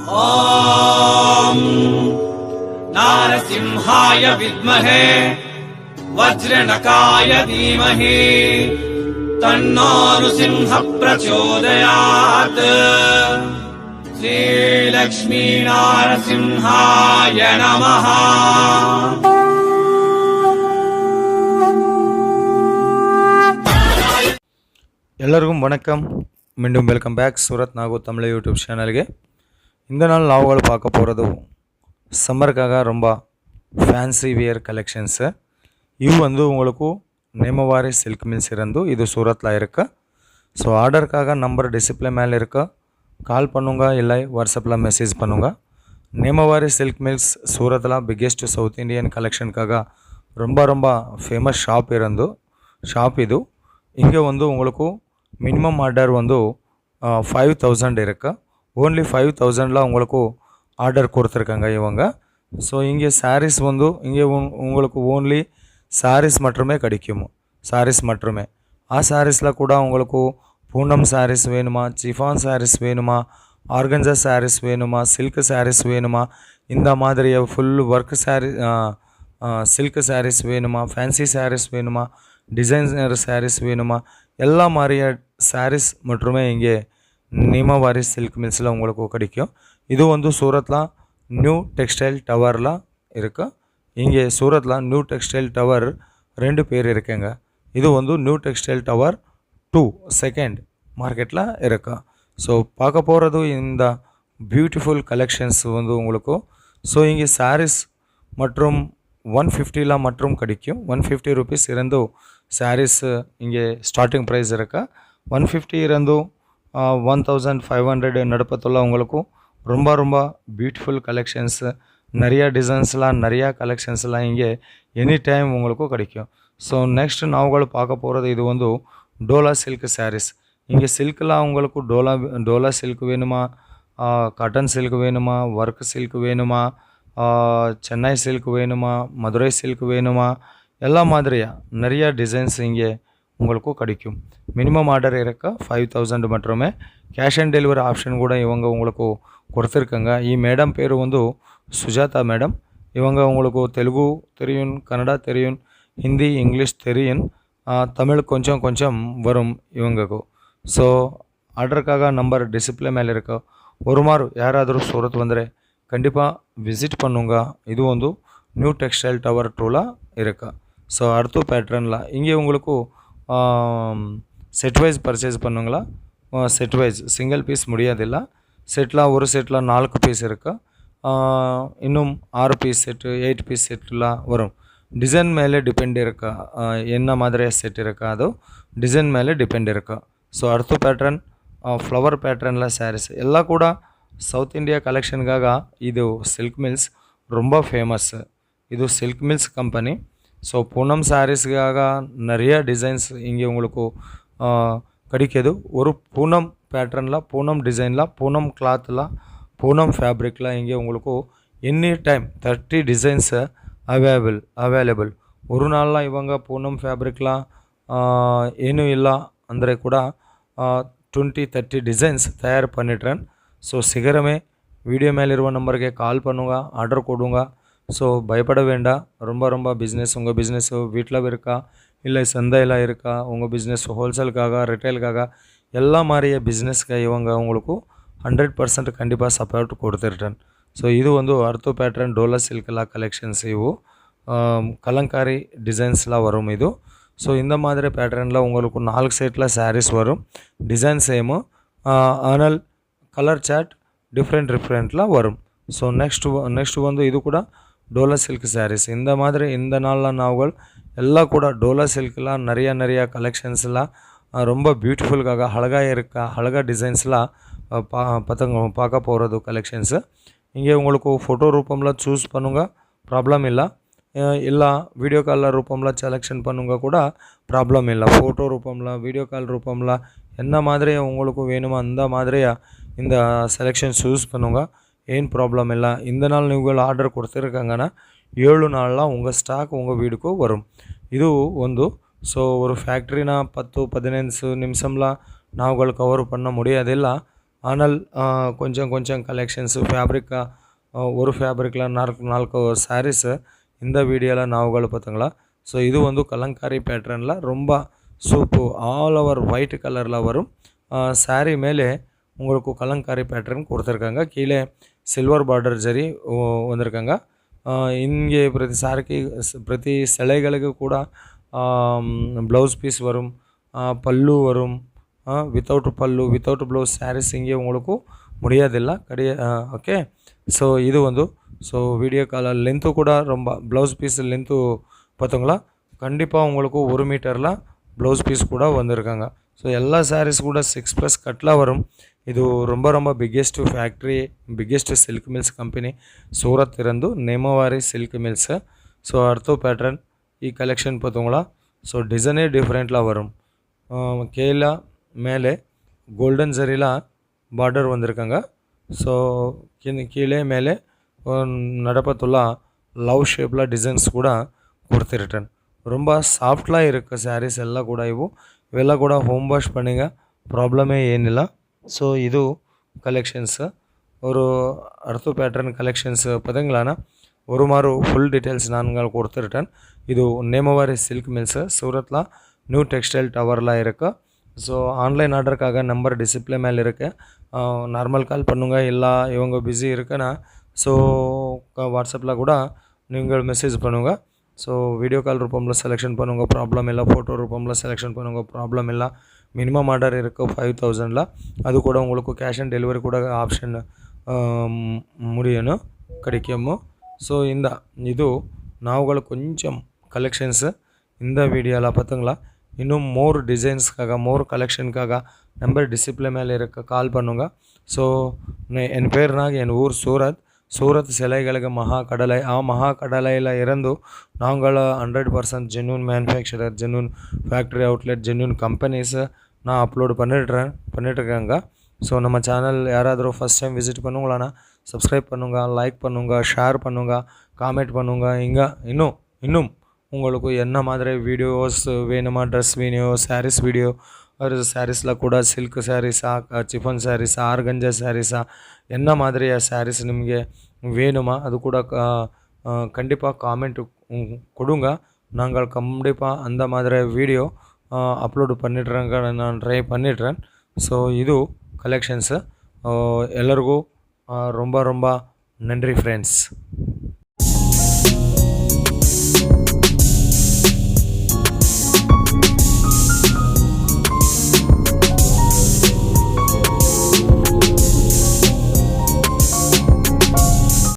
ॐ नारसिंहाय विद्महे वज्रनकाय धीमहि तन्नो नृसिंह प्रचोदयात्। श्रीलक्ष्मी नारसिंहाय नमः। ಎಲ್ಲರಿಗೂ வணக்கம். மீண்டும் welcome back Surat Nagore Tamil YouTube சேனலுக்கு. இந்த நாள் நாவுகள் பார்க்க போகிறது சம்மருக்காக ரொம்ப ಫ್ಯಾನ್ಸಿ ವೇರ್ ಕಲೆಕ್ಷನ್ஸு. ಇವು வந்து உங்களுக்கு நேமவாரி சில்க் மில்ஸ் இருந்து இது சூரத்தில் இருக்கு. ஸோ ஆர்டருக்காக நம்பர் டிஸ்பிளே மேலே இருக்கு, கால் பண்ணுங்க இல்லை வாட்ஸ்அப்பில் மெசேஜ் பண்ணுங்க. நேமவாரி சில்க் மில்ஸ் சூரத்தில் பிக்கெஸ்ட் சவுத் இண்டியன் கலெக்ஷனுக்காக ரொம்ப ஃபேமஸ் ஷாப் இது. இங்கே வந்து உங்களுக்கு மினிமம் ஆர்டர் வந்து 5000 இருக்கு. ஓன்லி 5000ல உங்களுக்கு ஆர்டர் கொடுத்துருக்காங்க இவங்க. ஸோ இங்கே சாரீஸ் வந்து இங்கே உங்களுக்கு ஓன்லி சாரீஸ் மட்டுமே கிடைக்கும், சாரீஸ் மட்டுமே. சாரீஸில் கூட உங்களுக்கு பூனம் சாரீஸ் வேணுமா, சிஃபான் சாரீஸ் வேணுமா, ஆர்கன்ஜா சாரீஸ் வேணுமா, சில்க் சாரீஸ் வேணுமா, இந்த மாதிரி full work sari silk saris வேணுமா, ஃபேன்சி சாரீஸ் வேணுமா, டிசைனர் சாரீஸ் வேணுமா, எல்லா மாதிரிய சாரீஸ் மட்டுமே இங்கே நேமவாரி சில்க் மில்ஸில் உங்களுக்கு கிடைக்கும். இது வந்து சூரத்தில் நியூ டெக்ஸ்டைல் டவரில் இருக்குது. இங்கே சூரத்தில் நியூ டெக்ஸ்டைல் டவர் 2 பேர் இருக்குங்க. இது வந்து நியூ டெக்ஸ்டைல் டவர் 2 செகண்ட் மார்க்கெட்டில் இருக்கு. ஸோ பார்க்க போகிறது இந்த பியூட்டிஃபுல் கலெக்ஷன்ஸ் வந்து உங்களுக்கு. ஸோ இங்கே சாரீஸ் மற்றும் 150ல மற்றும் கிடைக்கும். 150 ருபீஸ் இருந்து சாரீஸ் இங்கே ஸ்டார்டிங் ப்ரைஸ் இருக்கு. 150 இருந்து 1500 நடுப்பத்துள்ள உங்களுக்கு ரொம்ப பியூட்டிஃபுல் கலெக்ஷன்ஸு, நிறைய டிசைன்ஸ்லாம் நிறைய கலெக்ஷன்ஸ்லாம் இங்கே எனி டைம் உங்களுக்கு கிடைக்கும். ஸோ நெக்ஸ்ட் நாவுಗಳು பார்க்க போகிறது இது வந்து டோலா சில்க் சாரீஸ். இங்கே சில்க்லாம் உங்களுக்கு டோலா சில்க் வேணுமா, காட்டன் சில்க் வேணுமா, ஒர்க் சில்க் வேணுமா, சென்னை சில்க் வேணுமா, மதுரை சில்க் வேணுமா, எல்லா மாதிரியா நிறைய டிசைன்ஸ் இங்கே உங்களுக்கு கிடைக்கும். மினிமம் ஆர்டர் இருக்க 5000 மட்டுமே. கேஷ் ஆன் டெலிவரி ஆப்ஷன் கூட இவங்க உங்களுக்கு கொடுத்துருக்காங்க. மேடம் பேர் வந்து சுஜாதா மேடம். இவங்க உங்களுக்கு தெலுங்கு தெரியும், கன்னடா தெரியும், ஹிந்தி இங்கிலீஷ் தெரியும், தமிழ் கொஞ்சம் வரும் இவங்களுக்கு. ஸோ ஆர்டருக்காக நம்பர் டிஸ்பிளே மேலே இருக்கு. ஒரு மாறு யாராದರೂ சூரத் வந்தರೆ கண்டிப்பாக விசிட் பண்ணுங்க. இது வந்து நியூ டெக்ஸ்டைல் டவர் 2ல இருக்கு. ஸோ அடுத்த பேட்டர்னில் இங்கே உங்களுக்கு செட் வைஸ் பர்ச்சேஸ் பண்ணுங்களா, செட் வைஸ் சிங்கிள் பீஸ் முடியாதில்ல. செட்டில் ஒரு செட்டில் 4 பீஸ் இருக்கு. இன்னும் 6 பீஸ் செட்டு 8 பீஸ் செட்டுலாம் வரும். டிசைன் மேலே டிಪೆಂಡ್ இருக்கு, என்ன மாதிரிಯ செட் இருக்கா ಅದು டிசைன் மேலே டிಪೆಂಡ್ இருக்கு. ஸோ அடுத்த பேட்டர்ன் ಫ್ಲವರ್ ಪ್ಯಾಟ್ರನ್ಲ ಸ್ಯಾರೀಸ್ ಎಲ್ಲ ಕೂಡ ಸೌತ್ ಇಂಡಿಯಾ ಕಲೆಕ್ಷನ್ಗಾಗ ಇದು ಸಿಲ್ಕ್ ಮಿಲ್ಸ್ ரொம்ப ஃபேமஸ். இது silk mills company. So Poonam சாரீஸ்க்காக நிறைய டிசைன்ஸ் இங்கே உங்களுக்கு கிடைக்கிது. ஒரு பூனம் பேட்டர்னில், பூனம் டிசைனில், பூனம் கிளாத்தில், பூனம் ஃபேப்ரிக்கில் இங்கே உங்களுக்கு எனி டைம் 30 டிசைன்ஸு ಅವೇಲೇಬಲ್. ஒரு நாளில் இவங்க பூனம் ஃபேப்ரிக்லாம் ಏನೂ ಇಲ್ಲ ಅಂದರೆ ಕೂಡ 20-30 டிசைன்ஸ் தயார் பண்ணிடுறேன். ஸோ சீக்கிரமே வீடியோ மேலிರುವ நம்பருக்கு கால் பண்ணுங்க, ஆர்டர் கொடுங்க. ஸோ பயப்பட வேண்டாம். ரொம்ப பிஸ்னஸ், உங்கள் பிஸ்னஸ்ஸு வீட்டில் இருக்கா இல்லை சந்தையில் இருக்கா, உங்கள் பிஸ்னஸ் ஹோல்சேலுக்காக ரிட்டைலுக்காக எல்லா மாதிரிய பிஸ்னஸ்க்கு இவங்க உங்களுக்கு 100% கண்டிப்பாக சப்போர்ட் கொடுத்துருட்டேன். ஸோ இது வந்து அடுத்த பேட்டர்ன் டோலா சில்க்லாம் கலெக்ஷன்ஸ் இವು கலங்காரி டிசைன்ஸ்லாம் வரும் இது. ஸோ இந்த மாதிரி பேட்டர்னில் உங்களுக்கு 4 செட்டில் சாரீஸ் வரும். டிசைன் சேமு, ஆனால் கலர் சார்ட் டிஃப்ரெண்ட்டில் வரும். ஸோ ನೆಕ್ಸ್ಟ್ வந்து இது கூட டோலா சில்க் சாரீஸ். இந்த மாதிரி இந்த நாளில் நாவுகள் எல்லாம் கூட டோலா சில்க்லாம் நிறைய கலெக்ஷன்ஸ்லாம் ரொம்ப பியூட்டிஃபுல்காக அழகாக இருக்கா, அழகாக டிசைன்ஸ்லாம் பார்க்க போகிறது கலெக்ஷன்ஸு. இங்கே உங்களுக்கு ஃபோட்டோ ரூபம்ல சூஸ் பண்ணுங்க, ப்ராப்ளம் இல்லை. வீடியோ கால் ரூபம்ல செலெக்ஷன் பண்ணுங்க கூட ப்ராப்ளம் இல்லை. ஃபோட்டோ ரூபம்ல, வீடியோ கால் ரூபம்ல என்ன மாதிரியா உங்களுக்கு வேணுமோ அந்த மாதிரியா இந்த செலெக்ஷன் சூஸ் பண்ணுங்க, ಏನು ಪ್ರಾಬ್ಲಮ್ ಇಲ್ಲ. இந்த நாள் ನೀವು ಆರ್ಡರ್ கொடுத்துருக்காங்கன்னா 7 நாளில் உங்கள் ஸ்டாக் உங்கள் வீடுக்கு வரும். ಇದು ಒಂದು. ஸோ ஒரு ஃபேக்ட்ரினா 10-15 நிமிஷம்லாம் நாவுகள் கவர் பண்ண முடியாதில்ல. ஆனால் கொஞ்சம் கொஞ்சம் கಲೆಕ್ಷನ್ಸು ஒரு ಫ್ಯಾಬ್ರಿಕ್ல ನಾಲ್ಕು ಸ್ಯಾರೀಸ್ இந்த வீடியோவில் நாவுಗಳು பார்த்துங்களா. ஸோ இது வந்து கலங்காரி பேட்டர்னில் ரொம்ப சூப்பர் ஆல் ஓவர் ஒயிட் கலரில் வரும். சாரீ மேலே உங்களுக்கு கலங்காரி பேட்டர்ன் கொடுத்துருக்காங்க. கீழே சில்வர் பார்டர் ஜரி வந்திருக்காங்க. இங்கே ಪ್ರತಿ ಸೆಳೆಗಳಿಗೆ ಕೂಡ ப்ளவுஸ் பீஸ் வரும், பல்லு வரும். வித்தவுட் பல்லு வித்தவுட் ப்ளவுஸ் சாரீஸ் இங்கே உங்களுக்கு முடியாதில்ல ஓகே. ஸோ இது வந்து ஸோ வீடியோ கால லென்த்து கூட ரொம்ப ப்ளவுஸ் பீஸ் லென்த்து பார்த்தீங்களா. கண்டிப்பாக உங்களுக்கு 1 மீட்டரில் ப்ளவுஸ் பீஸ் கூட வந்திருக்காங்க. ஸோ எல்லா சாரீஸ் கூட 6+ கட்டில் வரும். ಇದು ரொம்ப biggest factory, biggest silk mills company Surat ಇರಂದು ನೇಮವಾರಿ ಸಿಲ್ಕ್ ಮಿಲ್ಸ್. ஸோ அடுத்த பேட்டர்ன் ಈ கலெக்ஷன் பார்த்தீங்களா. ஸோ டிசைனே டிஃப்ரெண்ட்டில் வரும். கீழே மேலே கோல்டன் ஜரியில் பார்டர் வந்திருக்காங்க. ஸோ கீழே மேலே நடப்பத்துள்ள லவ் ஷேப்பில் டிசைன்ஸ் கூட கொடுத்துருட்டேன். ரொம்ப ಸಾಫ್ಟ್ಲಾಗಿ ಇರುತ್ತೆ ಸ್ಯಾರೀಸ್ ಎಲ್ಲ ಕೂಡ. ಇವೆಲ್ಲ ಕೂಡ ಹೋಮ್ ವಾಶ್ பண்ணிங்க, ப்ராப்ளமே ಏನಿಲ್ಲ. ஸோ இது கலெக்ஷன்ஸு ஒரு அடுத்த பேட்டர்ன் கலெக்ஷன்ஸு பார்த்தீங்களாண்ணா. ஒரு மாறு ஃபுல் டீட்டெயில்ஸ் நான் கொடுத்துருட்டேன். இது நேமவாரி சில்க் மில்ஸு சூரத்தில் நியூ டெக்ஸ்டைல் டவரில் இருக்குது. ஸோ ஆன்லைன் ஆர்டருக்காக நம்பர் டிஸ்பிளே மேலே இருக்குது. நார்மல் கால் பண்ணுங்க, இல்லை இவங்க பிஸி இருக்குன்னா ஸோ வாட்ஸ்அப்பில் கூட நீங்கள் மெசேஜ் பண்ணுங்க. ஸோ வீடியோ கால் ரூபமில் செலெக்ஷன் பண்ணுங்க, ப்ராப்ளம் இல்லை. ஃபோட்டோ ரூபமில் செலெக்ஷன் பண்ணுங்க, ப்ராப்ளம் இல்லை. மினிமம் ஆர்டர் இருக்குது 5000ல. அது கூட உங்களுக்கு கேஷ் ஆன் டெலிவரி கூட ஆப்ஷன் முடியணும் கிடைக்குமோ. ஸோ ಇದು ನಾವುಗಳು ಕೊಂಚಂ ಕಲೆಕ್ಷನ್ಸ್ இந்த வீடியோவில் பார்த்துங்களா. இன்னும் மோர் டிசைன்ஸ்க்காக மோர் கலெக்ஷனுக்காக நம்பர் டிஸ்பிளே மேலே இருக்க கால் பண்ணுங்க. ஸோ என் பேர்னாக என் ஊர் சூரத் சிலைகளுக்கு மகாகடலை. மகாகடலையில் இருந்து நாங்கள் 100% genuine manufacturer, genuine factory outlet, genuine companies நான் அப்லோடு பண்ணிட்டுருக்கேங்க. ஸோ நம்ம சேனல் யாராದರೂ ஃபஸ்ட் டைம் விசிட் பண்ணுங்களாண்ணா சப்ஸ்கிரைப் பண்ணுங்க, லைக் பண்ணுங்க, ஷேர் பண்ணுங்க, காமெண்ட் பண்ணுங்க. இன்னும் உங்களுக்கு என்ன மாதிரி வீடியோஸ் வேணுமா, ட்ரெஸ் வீடியோ, சாரீஸ் வீடியோ, ஒரு சாரீஸில் கூட சில்க் சாரீஸா, சிஃபன் சாரீஸா, ஆர்கஞ்சா சாரீஸா, என்ன மாதிரி சாரீஸ் ನಿಮಗೆ வேணுமா அது கூட கண்டிப்பாக காமெண்ட் கொடுங்க. நாங்கள் கண்டிப்பாக அந்த மாதிரி வீடியோ அப்லோடு பண்ணிடுறேங்க, நான் ட்ரை பண்ணிடுறேன். ஸோ இது கலெக்ஷன்ஸு ಎಲ್ಲರಿಗೂ ரொம்ப நன்றி ஃப்ரெண்ட்ஸ்.